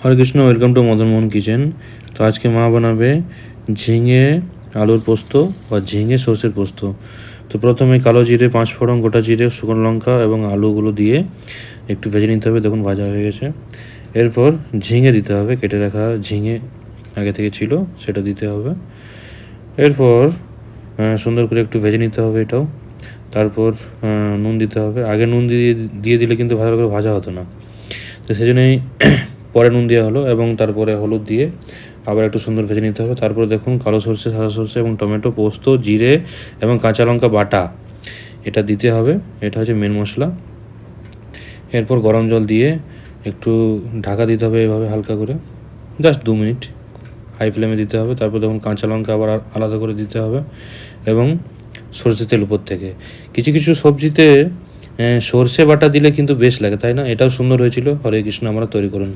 Hare Krishna, welcome to Madan Mohan kitchen. তো আজকে মা বানাবে ঝিঙে আলুর পোস্ত বা ঝিঙে সর্ষের পোস্ত। তো প্রথমে কালো জিরে, 5 ফোড়ন, গোটা জিরে, শুকনো লঙ্কা এবং আলুগুলো দিয়ে একটু ভেজে নিতে হবে। দেখুন ভাজা হয়ে গেছে। এরপর ঝিঙে দিতে হবে, কেটে রাখা ঝিঙে আগে থেকে ছিল সেটা দিতে হবে। এরপর সুন্দর করে একটু ভেজে নিতে হবে এটাও। তারপর নুন দিতে হবে। আগে নুন দিয়ে দিলে কিন্তু ভালো করে ভাজা হতো না, তো সেই জন্যই পরে নুন দেওয়া হলো এবং তারপরে হলুদ দিয়ে আবার একটু সুন্দর ভেজে নিতে হবে। তারপরে দেখুন কালো সরষে, সাদা সরষে এবং টমেটো, পোস্ত, জিরে এবং কাঁচা লঙ্কা বাটা এটা দিতে হবে। এটা হচ্ছে মেন মশলা। এরপর গরম জল দিয়ে একটু ঢাকা দিতে হবে এভাবে হালকা করে, জাস্ট 2 মিনিট হাই ফ্লেমে দিতে হবে। তারপর দেখুন কাঁচা লঙ্কা আবার আলাদা করে দিতে হবে এবং সরষের তেল উপর থেকে। কিছু কিছু সবজিতে সরষে বাটা দিলে কিন্তু বেশ লাগে, তাই না? এটাও সুন্দর হয়েছিল। হরে কৃষ্ণ, আমরা তৈরি করুন।